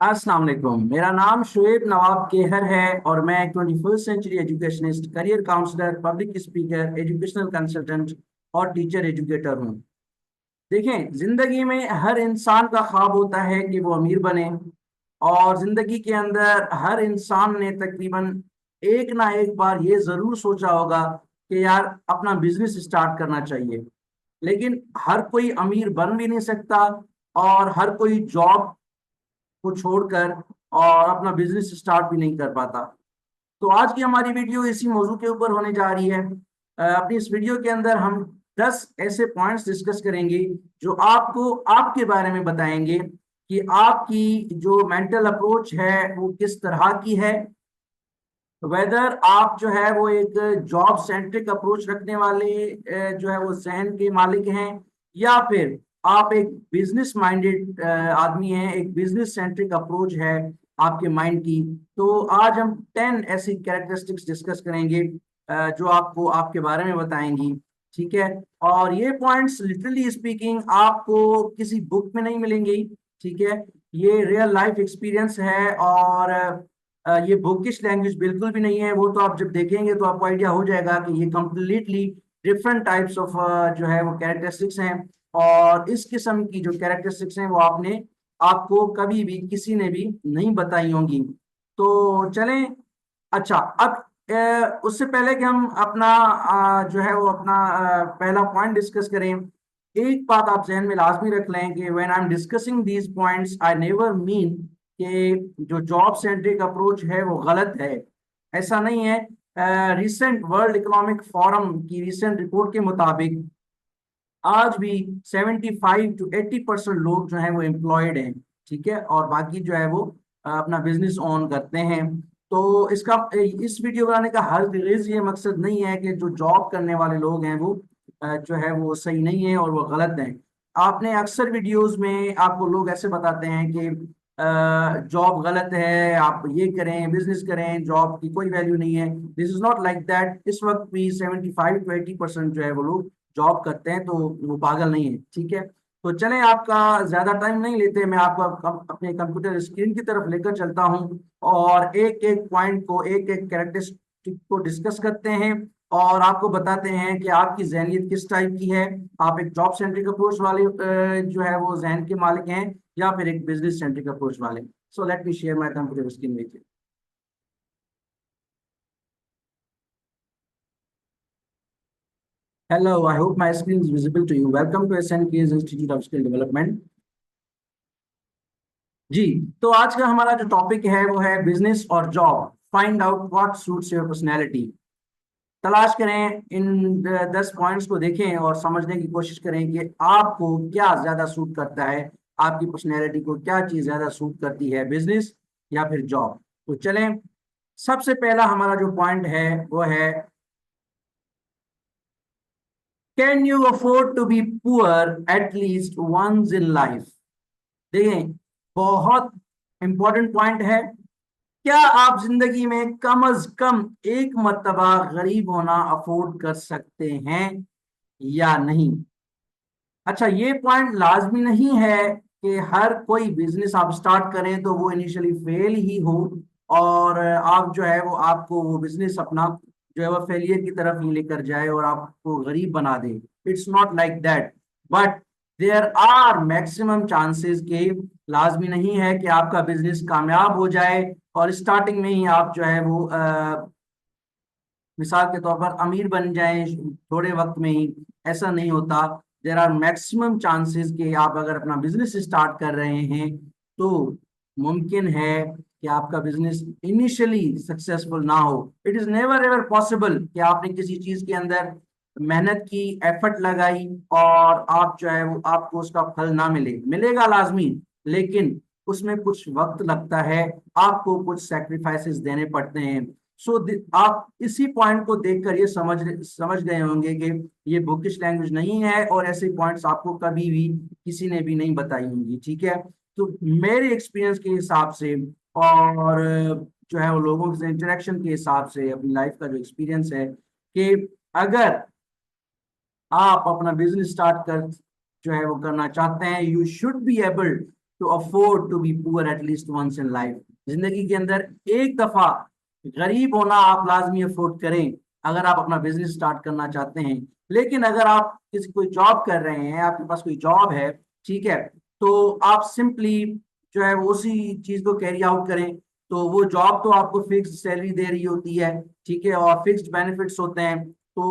अस्सलाम वालेकुम। मेरा नाम शुएब नवाब केहर है और मैं 21st century educationist, career counsellor, public speaker, educational consultant और टीचर एजुकेटर हूँ। देखें, जिंदगी में हर इंसान का ख्वाब होता है कि वो अमीर बने। और जिंदगी के अंदर हर इंसान ने तकरीबन एक ना एक बार ये जरूर सोचा होगा कि यार अपना बिजनेस स्टार्ट करना चाहिए। लेकिन हर कोई अमीर बन भी नहीं सकता और हर कोई जॉब को छोड़कर और अपना बिजनेस स्टार्ट भी नहीं कर पाता। तो आज की हमारी वीडियो इसी मौजू के ऊपर होने जा रही है। अपनी इस वीडियो के अंदर हम 10 ऐसे पॉइंट्स डिस्कस करेंगे जो आपको आपके बारे में बताएंगे कि आपकी जो मेंटल अप्रोच है वो किस तरह की है। वेदर आप जो है वो एक जॉब सेंट्रिक अप्रोच रखने वाले जो है वो जहन के मालिक हैं, या फिर आप एक बिजनेस माइंडेड आदमी हैं, एक बिजनेस सेंट्रिक अप्रोच है आपके माइंड की। तो आज हम 10 ऐसी कैरेक्टरिस्टिक्स डिस्कस करेंगे जो आपको आपके बारे में बताएंगी। ठीक है। और ये पॉइंट्स लिटरली स्पीकिंग आपको किसी बुक में नहीं मिलेंगी। ठीक है। ये रियल लाइफ एक्सपीरियंस है और ये बुकिश लैंग्वेज बिल्कुल भी नहीं है। वो तो आप जब देखेंगे तो आपको आइडिया हो जाएगा कि ये कंप्लीटली डिफरेंट टाइप्स ऑफ जो है वो कैरेक्टरिस्टिक्स हैं। और इस किस्म की जो कैरेक्टरिस्टिक्स हैं वो आपको कभी भी किसी ने भी नहीं बताई होंगी। तो चलें। अच्छा, अब उससे पहले कि हम अपना जो है वो अपना पहला पॉइंट डिस्कस करें, एक बात आप जहन में लाजमी रख लें कि when I am discussing these points I never mean कि जो जॉब सेंट्रिक अप्रोच है वो गलत है। ऐसा नहीं है। रिसेंट वर्ल्ड इकोनॉमिक फोरम की रिसेंट रिपोर्ट के मुताबिक आज भी 75 to 80% लोग जो है वो एम्प्लॉयड हैं। ठीक है। और बाकी जो है वो अपना बिजनेस ऑन करते हैं। तो इस वीडियो बनाने का हरगिज़ ये मकसद नहीं है कि जो जॉब करने वाले लोग हैं वो जो है वो सही नहीं है और वो गलत हैं। आपने अक्सर वीडियोस में आपको लोग ऐसे बताते हैं कि जॉब गलत है, आप ये करें, बिजनेस करें, जॉब की कोई वैल्यू नहीं है। This is not like that. इस वक्त भी 75 to 80% जो है वो लोग जॉब करते हैं, तो वो पागल नहीं है। ठीक है। तो चलें, आपका ज्यादा टाइम नहीं लेते, मैं आपको अपने कंप्यूटर स्क्रीन की तरफ लेकर चलता हूं और एक एक पॉइंट को, एक एक कैरेक्टरिस्टिक को डिस्कस करते हैं और आपको बताते हैं कि आपकी जहनियत किस टाइप की है। आप एक जॉब सेंट्रिक अप्रोच वाले जो है वो जहन के मालिक हैं, या फिर एक बिजनेस सेंट्रिक अप्रोच वाले। So let me share my computer screen with you. Hello, I hope my screen is visible to you. Welcome to SNK's Institute of Skill Development. जी। तो आज का हमारा जो टॉपिक है वो है बिजनेस और job. Find out what suits your personality. तलाश करें, इन 10 पॉइंट्स को देखें और समझने की कोशिश करें कि आपको क्या ज्यादा सूट करता है, आपकी पर्सनैलिटी को क्या चीज ज्यादा सूट करती है, बिजनेस या फिर जॉब। तो चलें, सबसे पहला हमारा जो पॉइंट है वो है, can you afford to be poor at least once in life. देखें, बहुत इंपॉर्टेंट पॉइंट है। क्या आप जिंदगी में कम अज कम एक मर्तबा गरीब होना अफोर्ड कर सकते हैं या नहीं। अच्छा, ये पॉइंट लाजमी नहीं है कि हर कोई बिजनेस आप स्टार्ट करें तो वो इनिशियली फेल ही हो और आप जो है वो आपको वो बिजनेस अपना जो है वो फेलियर की तरफ ही लेकर जाए और आपको गरीब बना दे। It's not like that. But there are maximum chances के लाजमी नहीं है कि आपका बिजनेस कामयाब हो जाए और स्टार्टिंग में ही आप जो है वो मिसाल के तौर पर अमीर बन जाएं थोड़े वक्त में ही। ऐसा नहीं होता। देर आर मैक्सिमम चांसेस कि आप अगर अपना बिजनेस स्टार्ट कर रहे हैं तो मुमकिन है कि आपका बिजनेस इनिशियली सक्सेसफुल ना हो। It is never ever possible कि आपने किसी चीज के अंदर मेहनत की, एफर्ट लगाई और आप जो है वो आपको उसका फल ना मिले। मिलेगा लाजमी, लेकिन उसमें कुछ वक्त लगता है, आपको कुछ सेक्रीफाइसेस देने पड़ते हैं। सो आप इसी पॉइंट को देखकर ये समझ गए होंगे कि ये बुकिश लैंग्वेज नहीं है और ऐसे पॉइंट्स आपको कभी भी किसी ने भी नहीं बताई होंगी। ठीक है। तो मेरे एक्सपीरियंस के हिसाब से और जो है वो लोगों से इंटरेक्शन के हिसाब से अपनी लाइफ का जो एक्सपीरियंस है कि अगर आप अपना बिजनेस स्टार्ट कर जो है वो करना चाहते हैं, you should be able to afford to be poor at least once in life. जिंदगी के अंदर एक दफा गरीब होना आप लाजमी अफोर्ड करें अगर आप अपना बिजनेस स्टार्ट करना चाहते हैं। लेकिन अगर आप किसी कोई जॉब कर रहे हैं, आपके पास कोई जॉब है, ठीक है, तो आप सिंपली जो है वो उसी चीज को कैरी आउट करें। तो वो जॉब तो आपको फिक्स्ड सैलरी दे रही होती है, ठीक है, और फिक्स्ड बेनिफिट्स होते हैं, तो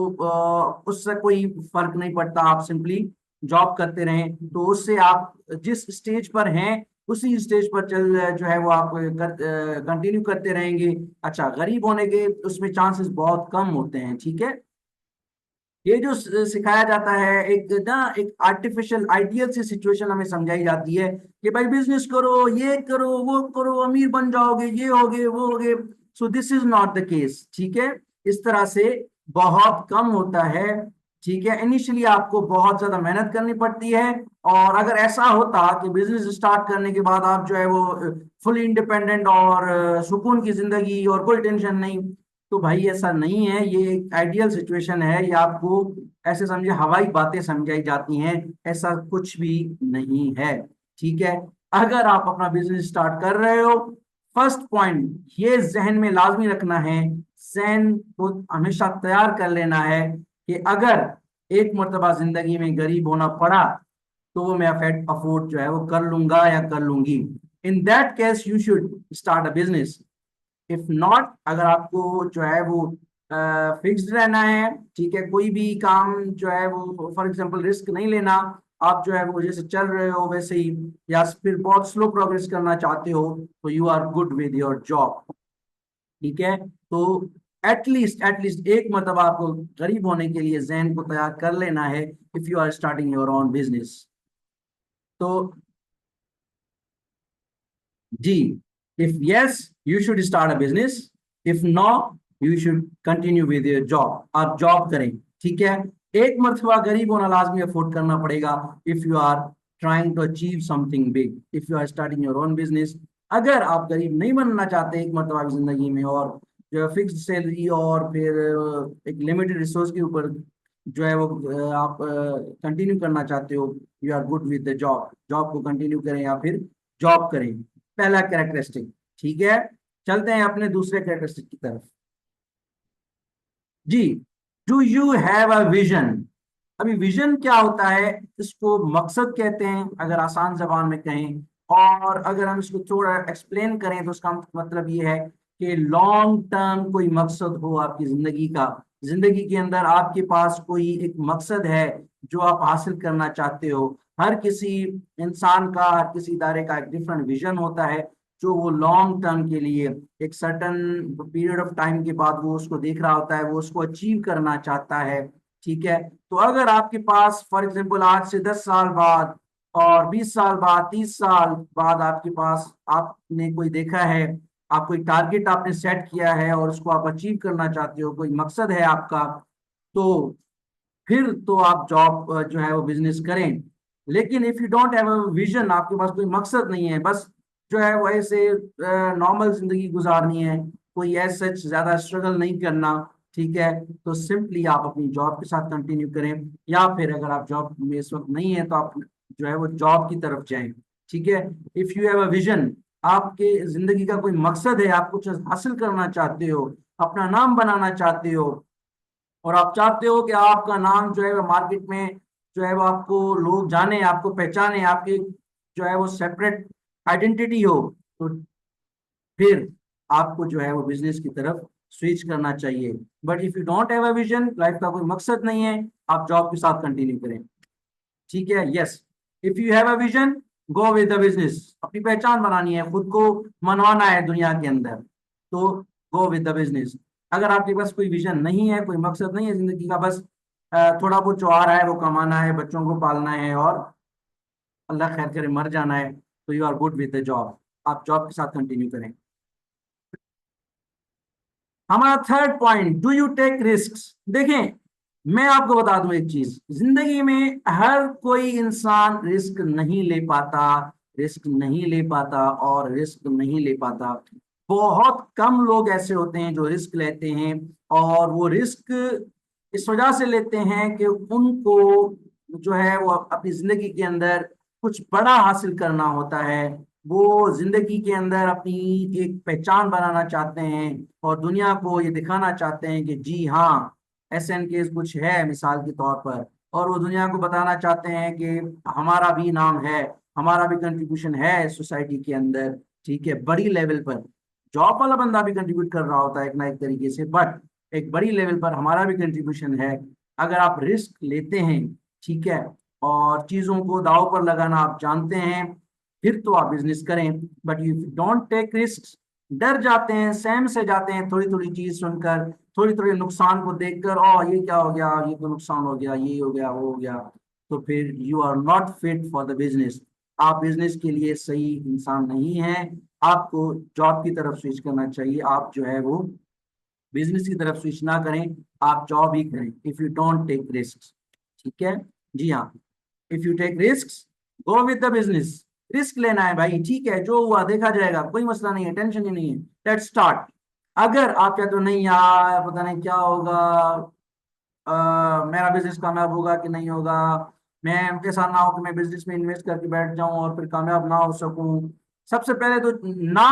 उससे कोई फर्क नहीं पड़ता, आप सिंपली जॉब करते रहें। तो उससे आप जिस स्टेज पर हैं उसी स्टेज पर चल जो है वो आप कंटिन्यू करते रहेंगे। अच्छा, गरीब होने के उसमें चांसेस बहुत कम होते हैं, ठीक है। ये जो सिखाया जाता है, एक आर्टिफिशियल आइडियल सी सिचुएशन हमें समझाई जाती है कि भाई बिजनेस करो, ये करो, वो करो, अमीर बन जाओगे, ये होगे, वो होगे। So this is not the case, ठीक है। इस तरह से बहुत कम होता है, ठीक है। इनिशियली आपको बहुत ज्यादा मेहनत करनी पड़ती है। और अगर ऐसा होता कि बिजनेस स्टार्ट करने के बाद आप जो है वो फुली इंडिपेंडेंट और सुकून की जिंदगी और कोई टेंशन नहीं, तो भाई ऐसा नहीं है। ये एक आइडियल सिचुएशन है, ये आपको ऐसे समझे हवाई बातें समझाई जाती हैं, ऐसा कुछ भी नहीं है, ठीक है। अगर आप अपना बिजनेस स्टार्ट कर रहे हो, फर्स्ट पॉइंट ये जहन में लाजमी रखना है, जहन को हमेशा तैयार कर लेना है कि अगर एक मर्तबा जिंदगी में गरीब होना पड़ा तो वो मैं अफोर्ड जो है वो कर लूंगा या कर लूंगी। In that case you should start a business. If not, अगर आपको जो है वो फिक्स्ड रहना है, ठीक है, कोई भी काम जो है वो फॉर एग्जांपल रिस्क नहीं लेना, आप जो है वो जैसे चल रहे हो वैसे ही, या फिर बहुत स्लो प्रोग्रेस करना चाहते हो, तो you are good with your job, ठीक है। तो एटलीस्ट एक मतलब आपको गरीब होने के लिए जहन को तैयार कर लेना है if you are starting your own business. तो जी, if yes you should start a business, if no you should continue with your job, आप जॉब करें, ठीक है। एक मर्तबा गरीब होना लाजमी अफोर्ड करना पड़ेगा if you are trying to achieve something big, if you are starting your own business. अगर आप गरीब नहीं बनना चाहते एक मर्तबा की जिंदगी में, और जो फिक्स्ड सैलरी और फिर एक लिमिटेड रिसोर्स के ऊपर जो है वो आप कंटिन्यू करना चाहते हो, you are good with the job, job को कंटिन्यू करें या फिर जॉब करें। पहला कैरेक्टरिस्टिक, ठीक है। चलते हैं अपने दूसरे कैरेक्टरिस्टिक की तरफ। जी, do you have a vision. अभी विजन क्या होता है, इसको मकसद कहते हैं अगर आसान जबान में कहें, और अगर हम इसको थोड़ा एक्सप्लेन करें तो उसका मतलब ये है कि लॉन्ग टर्म कोई मकसद हो आपकी जिंदगी का, जिंदगी के अंदर आपके पास कोई एक मकसद है जो आप हासिल करना चाहते हो। हर किसी इंसान का, हर किसी इदारे का एक डिफरेंट विजन होता है, जो वो लॉन्ग टर्म के लिए एक सर्टन पीरियड ऑफ टाइम के बाद वो उसको देख रहा होता है, वो उसको अचीव करना चाहता है, ठीक है। तो अगर आपके पास फॉर एग्जांपल आज से 10 साल बाद और 20 साल बाद, 30 साल बाद आपके पास आपने कोई देखा है, आप कोई टारगेट आपने सेट किया है और उसको आप अचीव करना चाहते हो, कोई मकसद है आपका, तो फिर तो आप जॉब जो है वो बिजनेस करें। लेकिन if you don't have a vision, आपके पास कोई मकसद नहीं है, बस जो है वो ऐसे नॉर्मल जिंदगी गुजारनी है, कोई ऐसा सच ज्यादा स्ट्रगल नहीं करना, ठीक है, तो सिंपली आप अपनी जॉब के साथ कंटिन्यू करें। या फिर अगर आप जॉब में इस वक्त नहीं है तो आप जो है वो जॉब की तरफ जाएं, ठीक है। If you have a vision, आपके जिंदगी का कोई मकसद है, आप कुछ हासिल करना चाहते हो, अपना नाम बनाना चाहते हो, और आप चाहते हो कि आपका नाम जो है वो मार्केट में जो है वो आपको लोग जाने, आपको पहचाने, आपकी जो है वो सेपरेट आइडेंटिटी हो, तो फिर आपको जो है वो बिजनेस की तरफ स्विच करना चाहिए। But if you don't have a vision, life का कोई मकसद नहीं है, आप जॉब के साथ कंटिन्यू करें, ठीक है। Yes, if you have a vision, go with the business. अपनी पहचान बनानी है, खुद को मनवाना है दुनिया के अंदर, तो गो विद द बिजनेस। अगर आपके पास कोई विजन नहीं है, कोई मकसद नहीं है जिंदगी का, बस थोड़ा बहुत जो आ रहा है वो कमाना है, बच्चों को पालना है और अल्लाह खैर करे मर जाना है, तो you are good with the job, आप जॉब के साथ कंटिन्यू करें। हमारा third point, do you take risk. देखें, मैं आपको बता दूं एक चीज, जिंदगी में हर कोई इंसान रिस्क नहीं ले पाता, रिस्क नहीं ले पाता और रिस्क नहीं ले पाता। बहुत कम लोग ऐसे होते हैं जो रिस्क लेते हैं, और वो रिस्क इस वजह से लेते हैं कि उनको जो है वो अपनी जिंदगी के अंदर कुछ बड़ा हासिल करना होता है, वो जिंदगी के अंदर अपनी एक पहचान बनाना चाहते हैं और दुनिया को ये दिखाना चाहते हैं कि जी हाँ, SNK कुछ है मिसाल के तौर पर, और वो दुनिया को बताना चाहते हैं कि हमारा भी नाम है, हमारा भी कंट्रीब्यूशन है सोसाइटी के अंदर। ठीक है, बड़ी लेवल पर जॉब वाला बंदा भी कंट्रीब्यूट कर रहा होता है एक ना एक तरीके से, बट एक बड़ी लेवल पर हमारा भी कंट्रीब्यूशन है। अगर आप रिस्क लेते हैं, ठीक है, और चीजों को दांव पर लगाना आप जानते हैं, फिर तो आप बिजनेस करें। But you don't take risk, डर जाते हैं, सहम से जाते हैं थोड़ी थोड़ी चीज सुनकर, थोड़ी थोड़ी नुकसान को देखकर, ये क्या हो गया, ये तो नुकसान हो गया, ये हो गया, वो हो गया, तो फिर you are not fit for the business. आप बिजनेस के लिए सही इंसान नहीं है। आपको जॉब की तरफ स्विच करना चाहिए। आप जो है वो बिजनेस की तरफ स्विच ना करें, आप जॉब ही करें, if you don't take risk. ठीक है, जी हाँ, if you take risk, go with the business. Risk लेना है भाई, ठीक है, जो हुआ देखा जाएगा, कोई मसला नहीं है, टेंशन ही नहीं है, लेट्स स्टार्ट। अगर आप कहते हो नहीं यार पता नहीं क्या होगा, मेरा बिजनेस कामयाब होगा कि नहीं होगा, मैं ऐसा ना हो कि मैं बिजनेस में इन्वेस्ट करके बैठ जाऊं और फिर कामयाब ना हो सकूं। सबसे पहले तो ना,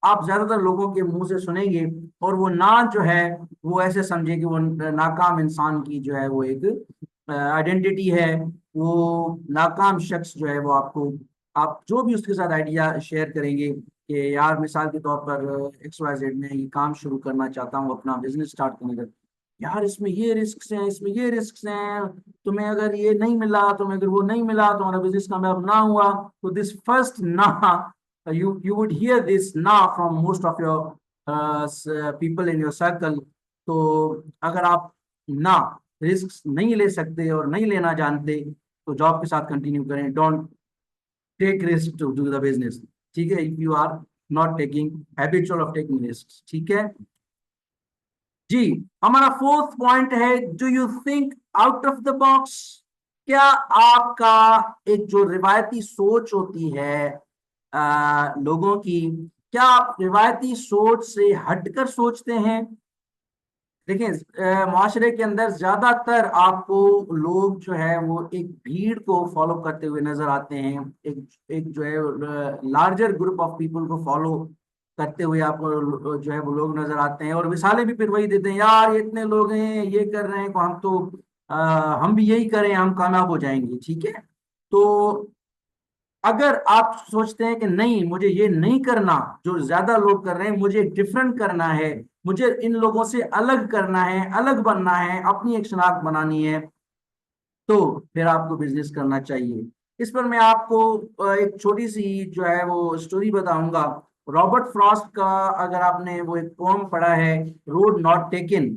आप ज्यादातर लोगों के मुंह से सुनेंगे और वो ना जो है वो ऐसे समझे कि वो नाकाम इंसान की जो है वो एक आइडेंटिटी है। वो नाकाम शख्स जो है वो आपको, आप जो भी उसके साथ आइडिया शेयर करेंगे कि यार मिसाल के तौर पर XYZ में ये काम शुरू करना चाहता हूँ, अपना बिजनेस स्टार्ट करने का, यार इसमें ये रिस्क हैं, इसमें ये रिस्क हैं, तुम्हें अगर ये नहीं मिला, तुम्हें अगर वो नहीं मिला, तुम्हारा बिजनेस कामयाब ना हुआ, तो दिस फर्स्ट ना, you would hear this now from most of your people in your circle। तो अगर आप ना रिस्क नहीं ले सकते और नहीं लेना जानते, तो जॉब के साथ कंटिन्यू करें। Don't take risk to do the business. ठीक है, if you are not taking habitual of taking risk. ठीक है जी। हमारा फोर्थ पॉइंट है, do you think out of the box. क्या आपका एक जो रिवायती सोच होती है लोगों की, क्या आप रिवायती सोच से हटकर सोचते हैं। देखिए, माशरे के अंदर ज्यादातर आपको लोग जो है वो एक भीड़ को फॉलो करते हुए नजर आते हैं, एक एक जो है लार्जर ग्रुप ऑफ पीपल को फॉलो करते हुए आपको जो है वो लोग नजर आते हैं, और मिसालें भी फिर वही देते हैं, यार ये इतने लोग हैं, ये कर रहे हैं, हम तो हम भी यही करें, हम कामयाब हो जाएंगे। ठीक है, तो अगर आप सोचते हैं कि नहीं, मुझे ये नहीं करना जो ज्यादा लोग कर रहे हैं, मुझे डिफरेंट करना है, मुझे इन लोगों से अलग करना है, अलग बनना है, अपनी एक शनाख्त बनानी है, तो फिर आपको बिजनेस करना चाहिए। इस पर मैं आपको एक छोटी सी जो है वो स्टोरी बताऊंगा। रॉबर्ट फ्रॉस्ट का, अगर आपने वो एक पोम पढ़ा है, रोड नॉट टेकन,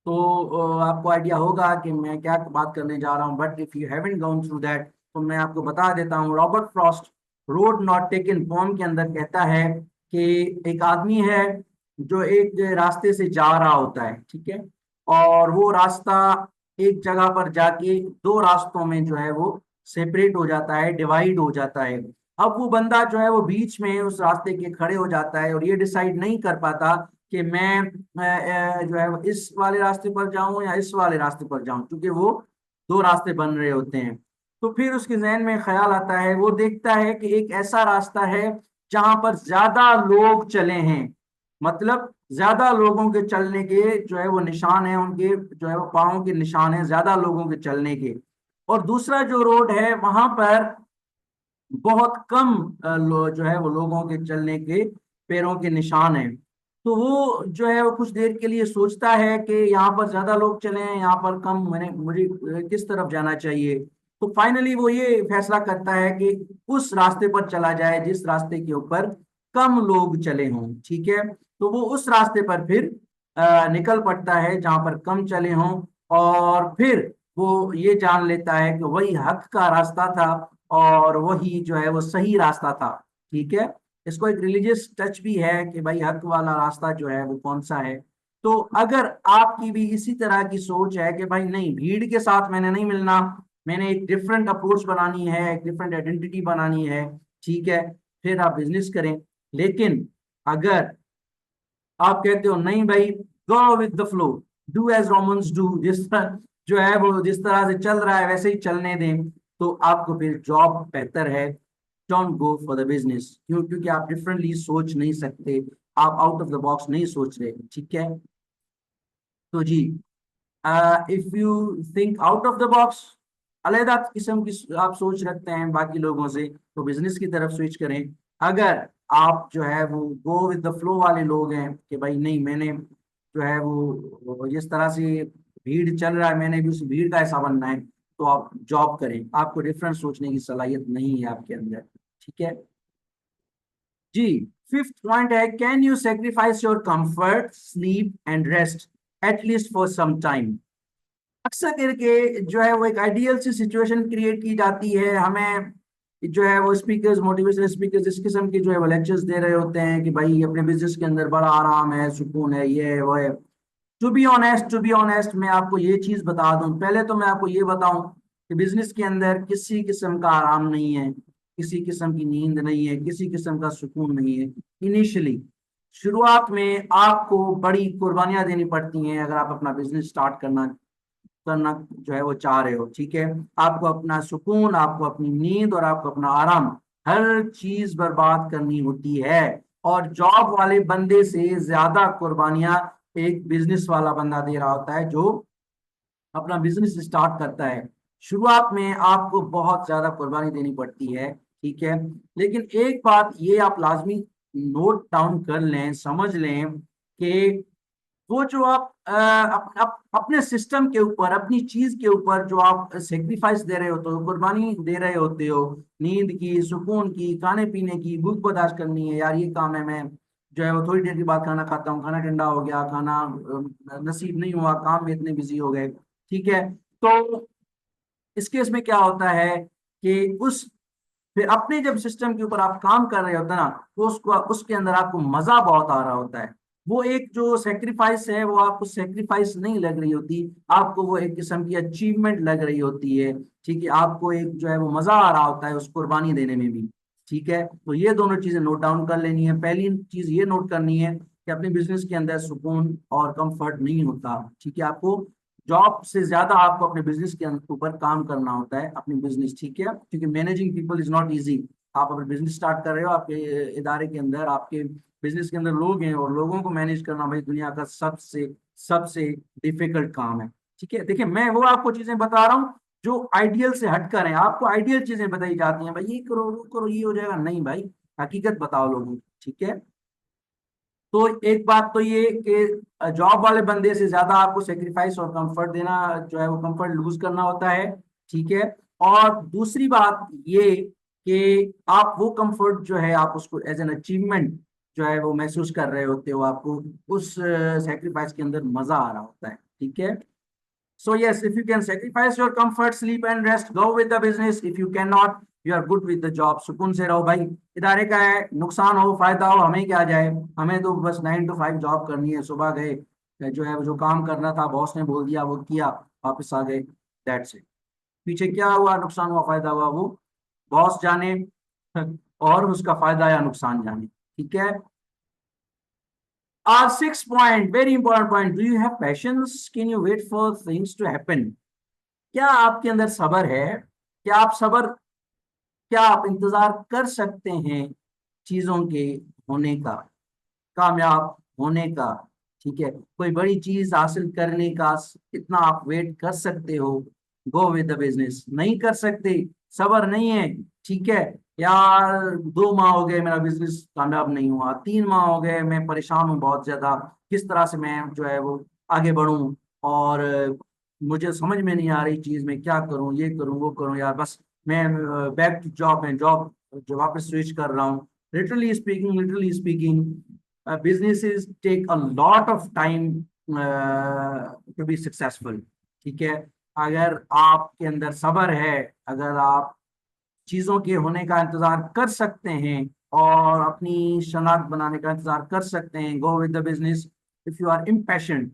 तो आपको आइडिया होगा कि मैं क्या बात करने जा रहा हूँ। But if you haven't gone through that, तो मैं आपको बता देता हूँ। Robert Frost road not taken poem के अंदर कहता है कि एक आदमी है जो एक रास्ते से जा रहा होता है, ठीक है, और वो रास्ता एक जगह पर जाके दो रास्तों में जो है वो सेपरेट हो जाता है, डिवाइड हो जाता है। अब वो बंदा जो है वो बीच में उस रास्ते के खड़े हो जाता है और ये डिसाइड नहीं कर पाता कि मैं जो है वो इस वाले रास्ते पर जाऊं या इस वाले रास्ते पर जाऊं, क्योंकि वो दो रास्ते बन रहे होते हैं। तो फिर उसके जहन में ख्याल आता है, वो देखता है कि एक ऐसा रास्ता है जहां पर ज्यादा लोग चले हैं, मतलब ज्यादा लोगों के चलने के जो है वो निशान है, उनके जो है वो पाँव के निशान है ज्यादा लोगों के चलने के। और दूसरा जो रोड है वहां पर बहुत कम जो है वो लोगों के चलने के पैरों के निशान हैं। तो वो जो है वो कुछ देर के लिए सोचता है कि यहाँ पर ज्यादा लोग चले हैं, यहाँ पर कम, मैंने मुझे किस तरफ जाना चाहिए। तो फाइनली वो ये फैसला करता है कि उस रास्ते पर चला जाए जिस रास्ते के ऊपर कम लोग चले हों। ठीक है, तो वो उस रास्ते पर फिर निकल पड़ता है जहां पर कम चले हों, और फिर वो ये जान लेता है कि वही हक का रास्ता था और वही जो है वो सही रास्ता था। ठीक है, इसको एक रिलीजियस टच भी है कि भाई हक वाला रास्ता जो है वो कौन सा है। तो अगर आपकी भी इसी तरह की सोच है कि भाई नहीं, भीड़ के साथ मैंने नहीं मिलना, मैंने एक डिफरेंट अप्रोच बनानी है, एक डिफरेंट आइडेंटिटी बनानी है, ठीक है, फिर आप बिजनेस करें। लेकिन अगर आप कहते हो नहीं भाई, go with the flow, do as Romans do, जिस तरह जो है वो जिस तरह से चल रहा है वैसे ही चलने दें, तो आपको फिर जॉब बेहतर है। Don't go for the business. क्यों? क्योंकि आप डिफरेंटली सोच नहीं सकते, आप आउट ऑफ द बॉक्स नहीं सोच रहे, ठीक है। तो जी, if you think out of the box, अलग किस्म की आप सोच रखते हैं बाकी लोगों से, तो बिजनेस की तरफ स्विच करें। अगर आप जो है वो गो विद द फ्लो वाले लोग हैं कि भाई नहीं, मैंने जो है वो जिस तरह से भीड़ चल रहा है मैंने भी उस भीड़ का हिस्सा बनना है, तो आप जॉब करें। आपको डिफरेंट सोचने की सलाहियत नहीं है आपके अंदर, ठीक है जी। फिफ्थ पॉइंट है, can you sacrifice your comfort, sleep and rest at least for some time. अक्सर करके जो है वो एक आइडियल सी सिचुएशन क्रिएट की जाती है हमें, जो है वो स्पीकर्स, मोटिवेशनल स्पीकर्स इस किस्म के जो है वो लेक्चर्स दे रहे होते हैं कि भाई अपने बिजनेस के अंदर बड़ा आराम है, सुकून है, ये है वो है। टू बी ऑनेस्ट मैं आपको ये चीज बता दूं, पहले तो मैं आपको ये बताऊं कि बिजनेस के अंदर किसी किस्म का आराम नहीं है, किसी किस्म की नींद नहीं है, किसी किस्म का सुकून नहीं है। इनिशियली, शुरुआत में आपको बड़ी कुर्बानियां देनी पड़ती हैं अगर आप अपना बिजनेस स्टार्ट करना करना जो है वो चाह रहे हो, ठीक है। आपको अपना सुकून, आपको अपनी नींद और आपको अपना आराम, हर चीज बर्बाद करनी होती है। और जॉब वाले बंदे से ज्यादा कुर्बानियां एक बिजनेस वाला बंदा दे रहा होता है जो अपना बिजनेस स्टार्ट करता है। शुरुआत में आपको बहुत ज्यादा कुर्बानी देनी पड़ती है, ठीक है। लेकिन एक बात ये आप लाजमी नोट डाउन कर लें, समझ लें कि वो जो आप अपने सिस्टम के ऊपर, अपनी चीज के ऊपर जो आप सेक्रीफाइस दे रहे होते हो, कुर्बानी दे रहे होते हो, नींद की, सुकून की, खाने पीने की, भूख बर्दाश्त करनी है, यार ये काम है, मैं जो है वो थोड़ी देर के बाद खाना खाता हूँ, खाना ठंडा हो गया, खाना नसीब नहीं हुआ, काम में इतने बिजी हो गए, ठीक है। तो इस केस में क्या होता है कि उस फिर अपने जब सिस्टम के ऊपर आप काम कर रहे होते हैं ना, तो उसको उसके अंदर आपको मजा बहुत आ रहा होता है। वो एक जो सेक्रीफाइस है वो आपको सेक्रीफाइस नहीं लग रही होती, आपको वो एक किस्म की अचीवमेंट लग रही होती है, ठीक है। आपको एक जो है वो मजा आ रहा होता है उस कुर्बानी देने में भी, ठीक है। तो ये दोनों चीजें नोट डाउन कर लेनी है। पहली चीज ये नोट करनी है कि अपने बिजनेस के अंदर सुकून और कंफर्ट नहीं होता, ठीक है। आपको जॉब से ज्यादा आपको अपने बिजनेस के ऊपर काम करना होता है, अपनी बिजनेस, ठीक है। क्योंकि managing people is not easy. आप अपने बिजनेस स्टार्ट कर रहे हो, आपके इदारे के अंदर, आपके बिजनेस के अंदर लोग हैं, और लोगों को मैनेज करना भाई दुनिया का सबसे सबसे डिफिकल्ट काम है, ठीक है। देखिए, मैं वो आपको चीजें बता रहा हूँ जो आइडियल से हटकर हैं। आपको आइडियल चीजें बताई जाती हैं, भाई ये करो, वो करो, ये हो जाएगा, नहीं भाई, हकीकत बताओ लोगों को, ठीक है। तो एक बात तो ये कि जॉब वाले बंदे से ज्यादा आपको सेक्रीफाइस और कंफर्ट देना, जो है वो कंफर्ट लूज करना होता है, ठीक है। और दूसरी बात ये कि आप वो कंफर्ट जो है आप उसको एज एन अचीवमेंट जो है वो महसूस कर रहे होते हो, आपको उस सेक्रीफाइस के अंदर मजा आ रहा होता है, ठीक है। So yes, if you can sacrifice your comfort, sleep and rest, go with the business. If you cannot, you are good with the job. सुकून से रहो भाई, इदारे का है, नुकसान हो फायदा हो हमें क्या जाए। हमें तो बस 9 to 5 जॉब करनी है, सुबह गए, जो है वो जो काम करना था बॉस ने बोल दिया वो किया, वापस आ गए, दैट्स इट। पीछे क्या हुआ, नुकसान हुआ फायदा हुआ, वो बॉस जाने और उसका फायदा या नुकसान जाने, ठीक है। Sixth point, very important point. Do you have patience? Can you wait for things to happen? क्या आपके अंदर सब्र है? क्या आप सब्र, क्या आप इंतजार कर सकते हैं चीजों के होने का, कामयाब होने का, ठीक है। कोई बड़ी चीज हासिल करने का इतना आप वेट कर सकते हो? गो विद द बिजनेस। नहीं कर सकते, सब्र नहीं है, ठीक है। यार 2 माह हो गए मेरा बिजनेस कामयाब नहीं हुआ, 3 माह हो गए, मैं परेशान हूँ बहुत ज्यादा, किस तरह से मैं जो है वो आगे बढ़ूं, और मुझे समझ में नहीं आ रही चीज, मैं क्या करूं, ये करूं, वो करूं, यार बस मैं बैक टू जॉब में जॉब जो वापस स्विच कर रहा हूँ। Literally speaking, businesses take a lot of time to be successful, ठीक है। अगर आपके अंदर सब्र है, अगर आप चीजों के होने का इंतजार कर सकते हैं और अपनी शनाख्त बनाने का इंतजार कर सकते हैं, go with the business. If you are impatient,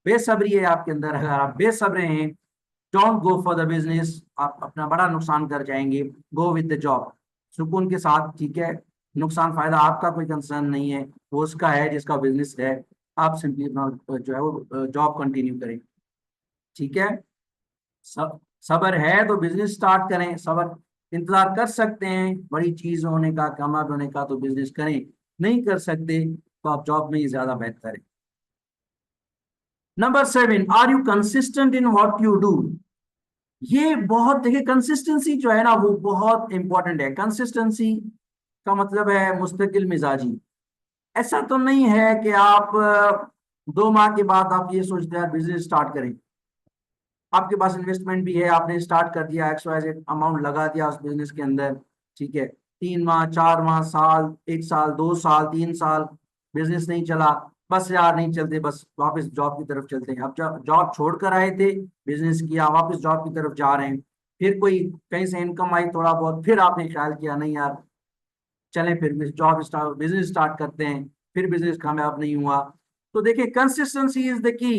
बेसब्री है आपके अंदर, अगर आप बेसब्र हैं, don't go for the business, आप अपना बड़ा नुकसान कर जाएंगे। गो विद द जॉब, सुकून के साथ, ठीक है। नुकसान फायदा आपका कोई कंसर्न नहीं है, वो उसका है जिसका बिजनेस है। आप सिंपली अपना जो है वो जॉब कंटिन्यू करें, ठीक है। सब्र है तो बिजनेस स्टार्ट करें, सब्र इंतजार कर सकते हैं बड़ी चीज होने का, कामयाब होने का, तो बिजनेस करें। नहीं कर सकते तो आप जॉब में ही ज्यादा बेहतर है। Number 7, are you consistent in what you do. ये बहुत, देखिए कंसिस्टेंसी जो है ना वो बहुत इंपॉर्टेंट है। कंसिस्टेंसी का मतलब है मुस्तकिल मिजाजी। ऐसा तो नहीं है कि आप 2 माह के बाद आप ये सोचते हैं बिजनेस स्टार्ट करें। आपके पास इन्वेस्टमेंट भी है, आपने स्टार्ट कर दिया, XYZ अमाउंट लगा दिया उस बिजनेस के अंदर, ठीक है। 3 माह, 4 माह, साल, 1 साल, 2 साल, 3 साल बिजनेस नहीं चला, बस यार नहीं चलते, बस वापस जॉब की तरफ चलते हैं। अब जब जॉब छोड़ कर आए थे, बिजनेस किया, वापस जॉब की तरफ जा रहे हैं। फिर कोई कहीं से इनकम आई थोड़ा बहुत, फिर आपने ख्याल किया नहीं यार चलें फिर जॉब स्टार्ट, बिजनेस स्टार्ट करते हैं, फिर बिजनेस कामयाब नहीं हुआ। तो देखिए consistency is the key.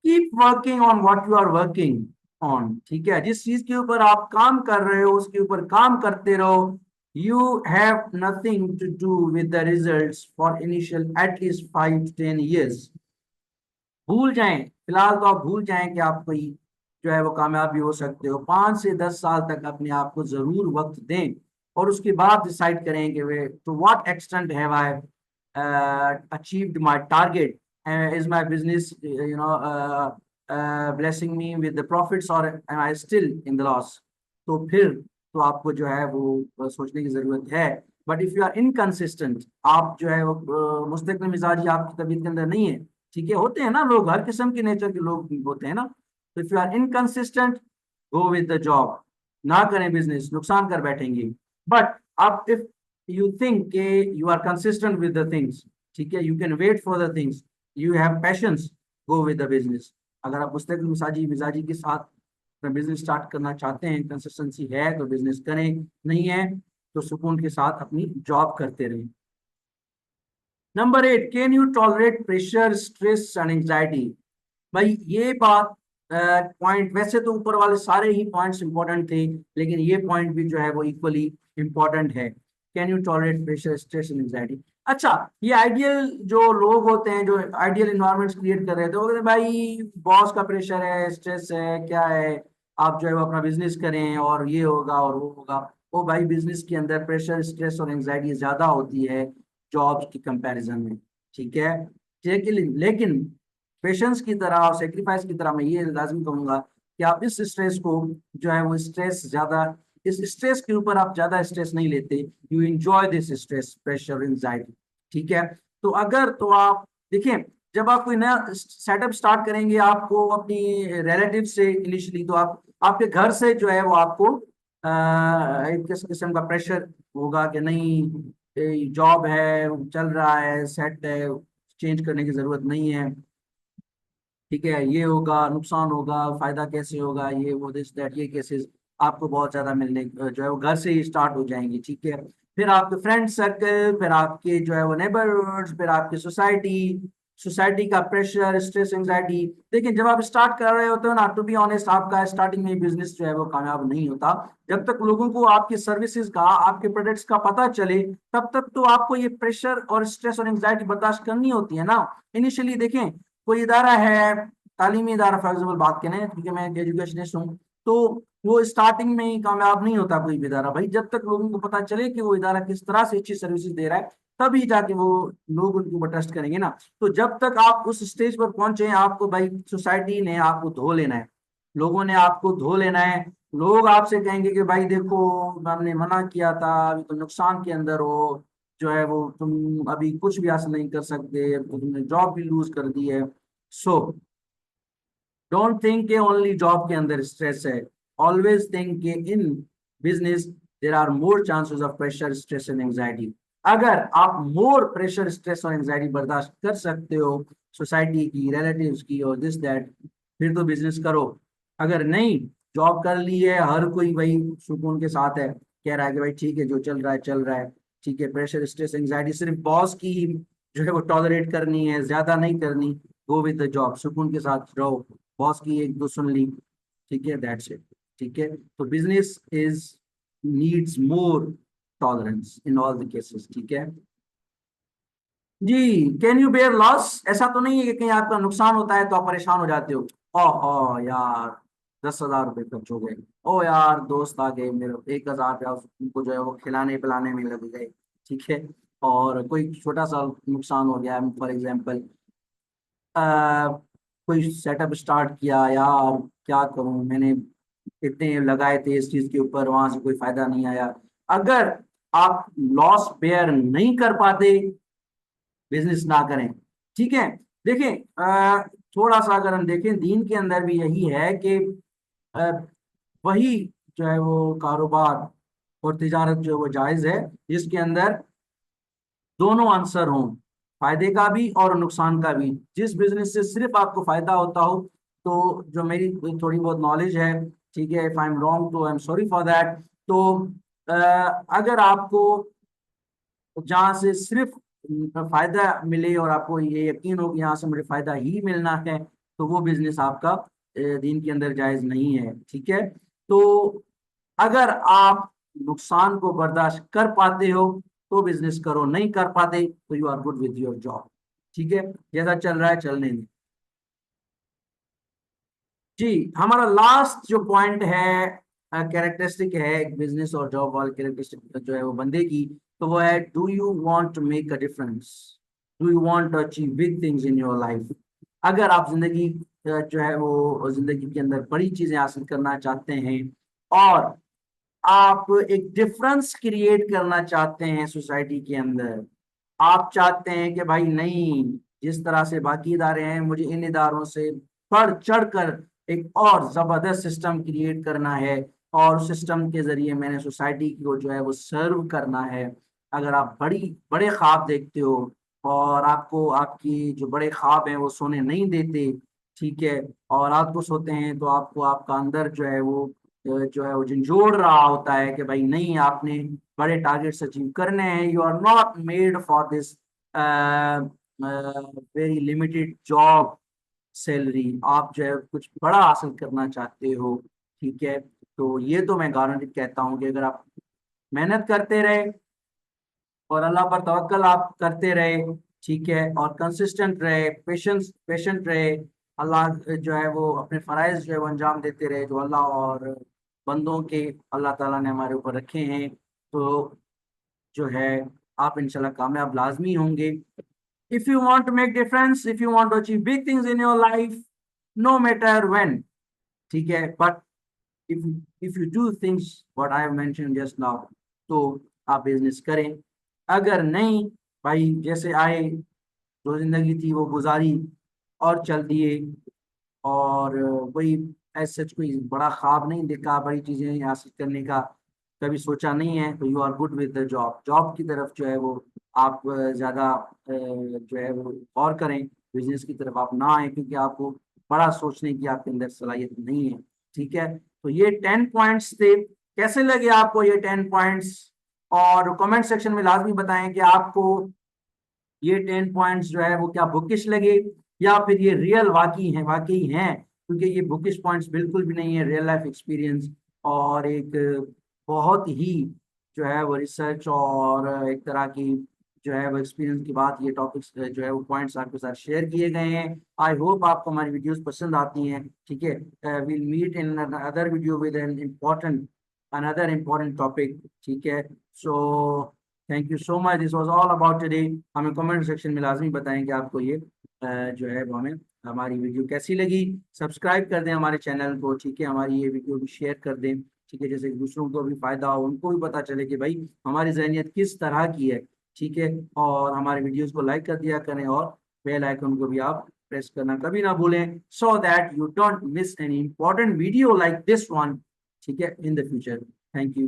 Keep working on what you are working on, ठीक है। जिस चीज के ऊपर आप काम कर रहे हो उसके ऊपर काम करते रहो। You have nothing to do with the results for initial at least 5 to 10 years। भूल जाएं, फिलहाल तो आप भूल जाएं कि आप कोई जो है वो कामयाब भी हो सकते हो। 5 से 10 साल तक अपने आप को जरूर वक्त दें, और उसके बाद डिसाइड करें कि way to what extent have I achieved my target, is my business blessing me with the profits और am I still in the loss. तो फिर तो आपको जो है वो सोचने की जरूरत है। But if you are inconsistent, आप जो है वो मुस्तकिल मिजाजी आपकी तबीयत के अंदर नहीं है, ठीक है। होते हैं ना लोग, हर किस्म के नेचर के लोग होते हैं ना। तो if you are inconsistent, go with the job, ना करें बिजनेस, नुकसान कर बैठेंगे। बट अब इफ यू थिंक के you are consistent with the things, ठीक है, you can wait for the things, you have patience, go with the business. अगर आप मुस्तकिल मिजाजी मिजाजी के साथ बिजनेस स्टार्ट करना चाहते हैं, कंसिस्टेंसी है तो बिजनेस करें, नहीं है तो सुकून के साथ अपनी जॉब करते रहें। Number 8, can you tolerate pressure, stress and anxiety. भाई ये बात, पॉइंट वैसे तो ऊपर वाले सारे ही पॉइंट्स इंपॉर्टेंट थे, लेकिन ये पॉइंट भी जो है वो इक्वली इंपॉर्टेंट है। Can you tolerate pressure, stress and anxiety. अच्छा, ये आइडियल जो लोग होते हैं, जो आइडियल इन्वायरमेंट्स क्रिएट कर रहे थे, वो कहते हैं भाई बॉस का प्रेशर है, स्ट्रेस है, क्या है, आप जो है वो अपना बिजनेस करें और ये होगा और वो होगा। वो भाई बिजनेस के अंदर प्रेशर, स्ट्रेस और एंग्जाइटी ज्यादा होती है जॉब्स की कंपैरिजन में, ठीक है। लेकिन पेशेंस की तरह और सेक्रीफाइस की तरह मैं ये लाजमी कहूंगा कि आप इस स्ट्रेस को जो है वो स्ट्रेस ज्यादा, इस स्ट्रेस के ऊपर आप ज्यादा स्ट्रेस नहीं लेते। You enjoy this stress, pressure, anxiety, ठीक है। तो अगर तो आप देखिए, जब आप कोई नया सेटअप स्टार्ट करेंगे, आपको अपनी रिलेटिव से इनिशियली तो आप आपके घर से जो है वो आपको एक किस किस्म का प्रेशर होगा कि नहीं जॉब है, चल रहा है, सेट है, चेंज करने की जरूरत नहीं है, ठीक है, ये होगा, नुकसान होगा, फायदा कैसे होगा, ये वो दिस दैट, ये केसेस आपको बहुत ज्यादा मिलने जो है वो घर से ही स्टार्ट हो जाएंगे, ठीक है। फिर आपके फ्रेंड सर्कल, फिर आपके जो है वो नेबरहुड्स, फिर आपकी सोसाइटी, सोसाइटी का प्रेशर, स्ट्रेस, एंग्जाइटी। लेकिन जब आप स्टार्ट कर रहे होते हो ना, टू बी ऑनेस्ट, आपका स्टार्टिंग में बिजनेस जो है वो कामयाब नहीं होता। जब तक लोगों को आपकी सर्विसेज का, आपके प्रोडक्ट्स का पता चले, तब तक तो आपको ये प्रेशर और स्ट्रेस और एंग्जाइटी बर्दाश्त करनी होती है ना। इनिशियली देखें, कोई इदारा है, तालीमी इदारा, फॉर एग्जाम्पल बात करें, क्योंकि मैं एजुकेशनिस्ट हूँ, तो वो स्टार्टिंग में ही कामयाब नहीं होता कोई भी इदारा। भाई जब तक लोगों को पता चले कि वो इदारा किस तरह से अच्छी सर्विसेज दे रहा है, तभी जाके वो लोग उनके ऊपर ट्रस्ट करेंगे ना। तो जब तक आप उस स्टेज पर पहुंचे, आपको भाई सोसाइटी ने आपको धो लेना है, लोगों ने आपको धो लेना है। लोग आपसे कहेंगे कि भाई देखो, हमने मना किया था, अभी तो नुकसान के अंदर हो, जो है वो तुम अभी कुछ भी हासिल नहीं कर सकते, अब तो तुमने जॉब भी लूज कर दी है। सो डोंट थिंक के ओनली जॉब के अंदर स्ट्रेस है। ऑलवेज थिंक के in business there are more chances of pressure, stress and anxiety. अगर आप मोर प्रेशर, स्ट्रेस और एंग्जाइटी बर्दाश्त कर सकते हो, सोसाइटी की, रिलेटिव्स की और दिस दैट, फिर तो बिजनेस करो। अगर नहीं, जॉब कर ली है, हर कोई वही सुकून के साथ है, कह रहा है कि भाई ठीक है, जो चल रहा है चल रहा है, ठीक है, प्रेशर, स्ट्रेस, एंग्जाइटी सिर्फ बॉस की ही जो है वो टॉलरेट करनी है, ज्यादा नहीं करनी। गो विद द जॉब, सुकून के साथ रहो, बॉस की एक दो सुन ली, ठीक है, दैट्स इट, ठीक है। तो business is needs more tolerance in all the cases, ठीक है जी। Can you bear loss. ऐसा तो नहीं है कि कहीं आपका नुकसान होता है तो आप परेशान हो जाते हो, ओहो यार 10,000 रुपये खर्च हो गए। ओ यार, दोस्त आ गए मेरे, 1,000 रुपया उनको जो है वो खिलाने पिलाने में लग गए, ठीक है। और कोई छोटा सा नुकसान हो गया, फॉर एग्जाम्पल कोई सेटअप स्टार्ट किया, यार क्या करूं, मैंने इतने लगाए थे इस चीज के ऊपर, वहां से कोई फायदा नहीं आया। अगर आप लॉस बेयर नहीं कर पाते, बिजनेस ना करें, ठीक है। देखिए, थोड़ा सा अगर हम देखें, दीन के अंदर भी यही है कि अ, वही जो है वो कारोबार और तिजारत जो है वो जायज है, जिसके अंदर दोनों आंसर हों, फायदे का भी और नुकसान का भी। जिस बिजनेस से सिर्फ आपको फायदा होता हो, तो जो मेरी थोड़ी बहुत नॉलेज है, ठीक है, इफ आई एम रॉन्ग तो I am sorry for that. तो अगर आपको जहाँ से सिर्फ फायदा मिले और आपको ये यकीन हो कि यहाँ से मुझे फायदा ही मिलना है, तो वो बिजनेस आपका दीन के अंदर जायज नहीं है, ठीक है। तो अगर आप नुकसान को बर्दाश्त कर पाते हो तो बिजनेस करो, नहीं कर पाते तो you are good with your job, ठीक है। जैसा चल रहा है चलने में। जी, हमारा लास्ट जो पॉइंट है, कैरेक्टरिस्टिक है एक बिजनेस और जॉब वाले कैरेक्टरिस्टिक जो है वो बंदे की, तो वो है, do you want to make a difference, do you want to achieve big things in your life. अगर आप जिंदगी जो है वो जिंदगी के अंदर बड़ी चीजें हासिल करना चाहते हैं, और आप एक डिफरेंस क्रिएट करना चाहते हैं सोसाइटी के अंदर, आप चाहते हैं कि भाई नहीं, जिस तरह से बाकी इदारे हैं, मुझे इन इदारों से बढ़ चढ़ कर एक और जबरदस्त सिस्टम क्रिएट करना है, और उस सिस्टम के जरिए मैंने सोसाइटी को जो है वो सर्व करना है। अगर आप बड़ी बड़े ख्वाब देखते हो, और आपको आपकी जो बड़े ख्वाब हैं वो सोने नहीं देते, ठीक है, और रात को सोते हैं तो आपको आपका अंदर जो है वो झंझोड़ रहा होता है कि भाई नहीं, आपने बड़े टारगेट्स अचीव करने हैं, you are not made for this very limited job salary, आप जो है कुछ बड़ा हासिल करना चाहते हो, ठीक है। तो ये तो मैं गारंटी कहता हूँ कि अगर आप मेहनत करते रहे और अल्लाह पर तवक्कल आप करते रहे, ठीक है, और कंसिस्टेंट रहे, पेशेंट रहे, अल्लाह जो है वो अपने फराइज जो है वो अंजाम देते रहे, जो अल्लाह और बंदों के अल्लाह ताला ने हमारे ऊपर रखे हैं, तो जो है आप इंशाल्लाह कामयाब लाजमी होंगे। If you want to make difference, if you want to achieve big things in your life, no matter when, ठीक है, but if if you do things what I have mentioned just now, तो आप business करें। अगर नहीं, भाई जैसे आए, जो जिंदगी थी वो गुजारी और चल दिए, और कोई ऐसे सच कोई बड़ा ख्वाब नहीं देखा, बड़ी चीजें हासिल करने का कभी सोचा नहीं है, तो you are good with the job, job की तरफ जो है वो आप ज्यादा जो है वो गौर करें, बिजनेस की तरफ आप ना आए, क्योंकि आपको बड़ा सोचने की आपके अंदर सलाहियत नहीं है, ठीक है। तो ये 10 पॉइंट्स थे, कैसे लगे आपको ये 10 पॉइंट्स? और कमेंट सेक्शन में लाजमी बताएं कि आपको ये 10 पॉइंट्स जो है वो क्या बुकिश लगे, या फिर ये रियल वाकई हैं, क्योंकि ये बुकिश पॉइंट्स बिल्कुल भी नहीं है, रियल लाइफ एक्सपीरियंस और एक बहुत ही जो है वो रिसर्च और एक तरह की जो है वो एक्सपीरियंस की बात, ये टॉपिक्स जो है वो पॉइंट्स आपके साथ शेयर किए गए हैं। आई होप आपको हमारी वीडियोस पसंद आती हैं, ठीक है। Will meet in other video with an important another important topic, ठीक है। So thank you so much, this was all about today. हमें कमेंट सेक्शन में लाजमी बताएं कि आपको ये जो है वो हमें हमारी वीडियो कैसी लगी। सब्सक्राइब कर दें हमारे चैनल को, ठीक है, हमारी ये वीडियो भी शेयर कर दें, ठीक है, जैसे कि दूसरों को भी फायदा हो, उनको भी पता चले कि भाई हमारी जहनीत किस तरह की है, ठीक है। और हमारे वीडियोस को लाइक कर दिया करें, और बेल आइकन को भी आप प्रेस करना कभी ना भूलें, so that you don't miss any important video like this one, ठीक है, in the future. Thank you.